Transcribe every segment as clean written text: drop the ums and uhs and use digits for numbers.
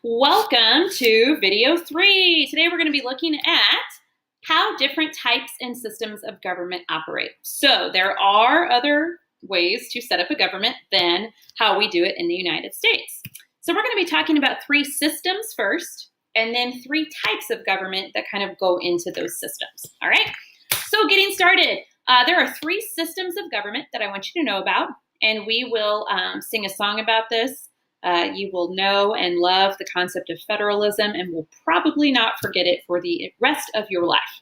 Welcome to video 3. Today we're going to be looking at how different types and systems of government operate. So there are other ways to set up a government than how we do it in the United States. So we're going to be talking about 3 systems first, and then 3 types of government that kind of go into those systems. All right, so getting started. There are 3 systems of government that I want you to know about, and we will sing a song about this. You will know and love the concept of federalism and will probably not forget it for the rest of your life.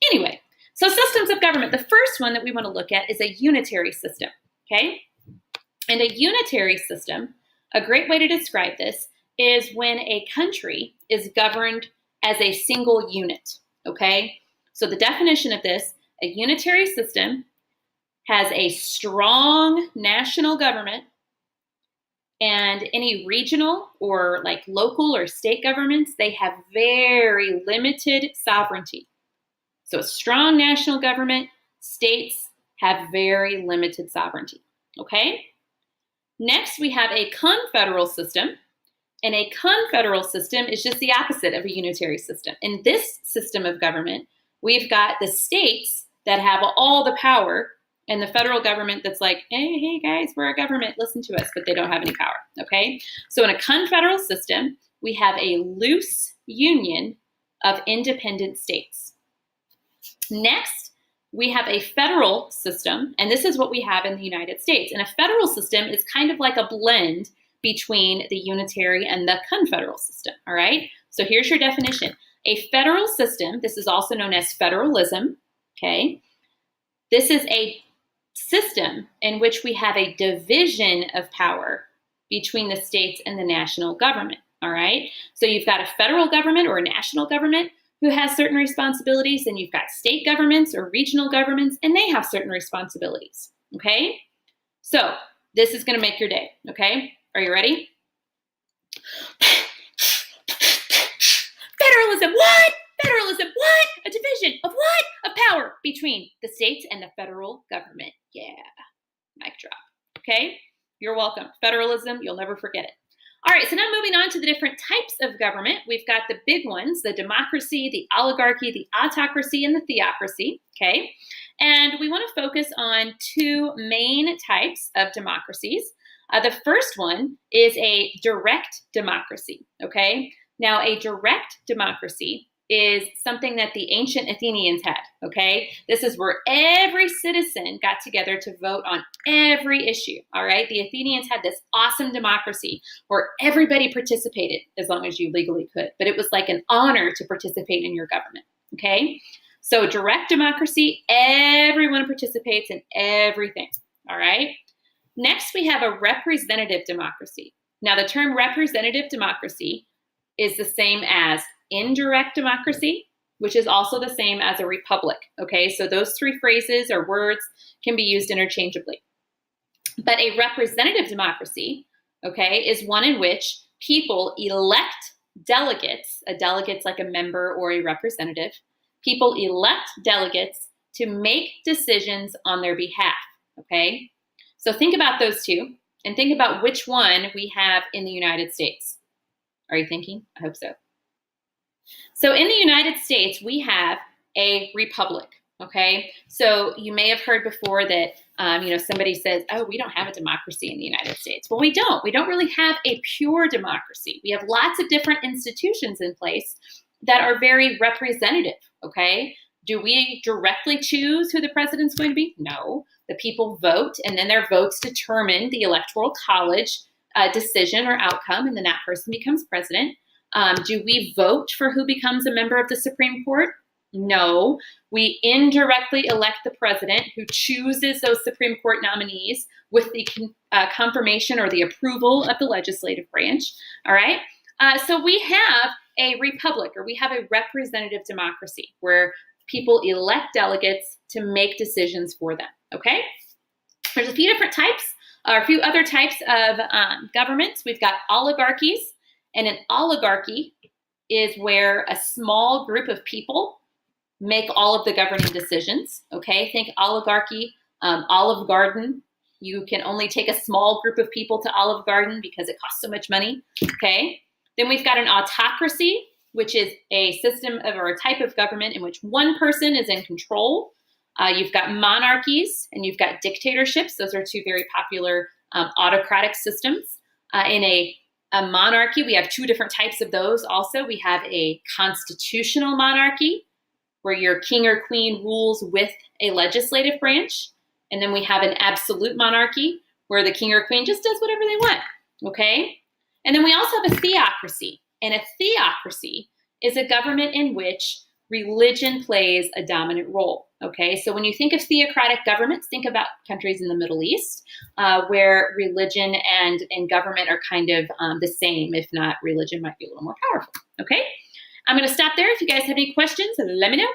Anyway, so systems of government. The first one that we want to look at is a unitary system, okay? And a unitary system, a great way to describe this, is when a country is governed as a single unit, okay? So the definition of this, a unitary system has a strong national government, and any regional or like local or state governments, they have very limited sovereignty. So a strong national government, states have very limited sovereignty, okay? Next, we have a confederal system. And a confederal system is just the opposite of a unitary system. In this system of government, we've got the states that have all the power and the federal government that's like, hey guys, we're a government, listen to us, but they don't have any power, okay? So in a confederal system, we have a loose union of independent states. Next, we have a federal system, and this is what we have in the United States. And a federal system is kind of like a blend between the unitary and the confederal system, all right? So here's your definition. A federal system, this is also known as federalism, okay? This is a system in which we have a division of power between the states and the national government, all right? So you've got a federal government or a national government who has certain responsibilities, and you've got state governments or regional governments, and they have certain responsibilities, okay? So this is gonna make your day, okay? Are you ready? Federalism, what? Federalism, what? A division of what? Of power between the states and the federal government. Yeah, mic drop, okay? You're welcome. Federalism, you'll never forget it. All right, so now moving on to the different types of government. We've got the big ones, the democracy, the oligarchy, the autocracy, and the theocracy, okay? And we want to focus on 2 main types of democracies. The first one is a direct democracy, okay? Now, a direct democracy is something that the ancient Athenians had, okay? This is where every citizen got together to vote on every issue, all right? The Athenians had this awesome democracy where everybody participated as long as you legally could, but it was like an honor to participate in your government, okay? So direct democracy, everyone participates in everything, all right? Next, we have a representative democracy. Now, the term representative democracy is the same as indirect democracy, which is also the same as a republic, okay? So those 3 phrases or words can be used interchangeably. But a representative democracy, okay, is one in which people elect delegates. A delegate's like a member or a representative. People elect delegates to make decisions on their behalf, okay? So think about those 2 and think about which one we have in the United States. Are you thinking? I hope so. So in the United States, we have a republic, okay? So you may have heard before that, somebody says, oh, we don't have a democracy in the United States. Well, we don't. We don't really have a pure democracy. We have lots of different institutions in place that are very representative, okay? Do we directly choose who the president's going to be? No. The people vote, and then their votes determine the Electoral College decision or outcome, and then that person becomes president. Do we vote for who becomes a member of the Supreme Court? No. We indirectly elect the president who chooses those Supreme Court nominees with the confirmation or the approval of the legislative branch, all right? So we have a republic, or we have a representative democracy where people elect delegates to make decisions for them, okay? There's a few different types, or a few other types of governments. We've got oligarchies. And an oligarchy is where a small group of people make all of the governing decisions, okay? Think oligarchy, Olive Garden. You can only take a small group of people to Olive Garden because it costs so much money, okay? Then we've got an autocracy, which is a system of or a type of government in which one person is in control. You've got monarchies and you've got dictatorships. Those are two very popular autocratic systems. In a monarchy, we have two different types of those also. We have a constitutional monarchy, where your king or queen rules with a legislative branch. And then we have an absolute monarchy, where the king or queen just does whatever they want, okay? And then we also have a theocracy. And a theocracy is a government in which religion plays a dominant role, okay? So when you think of theocratic governments, think about countries in the Middle East, where religion and government are kind of the same, if not religion might be a little more powerful, okay? I'm gonna stop there. If you guys have any questions, let me know.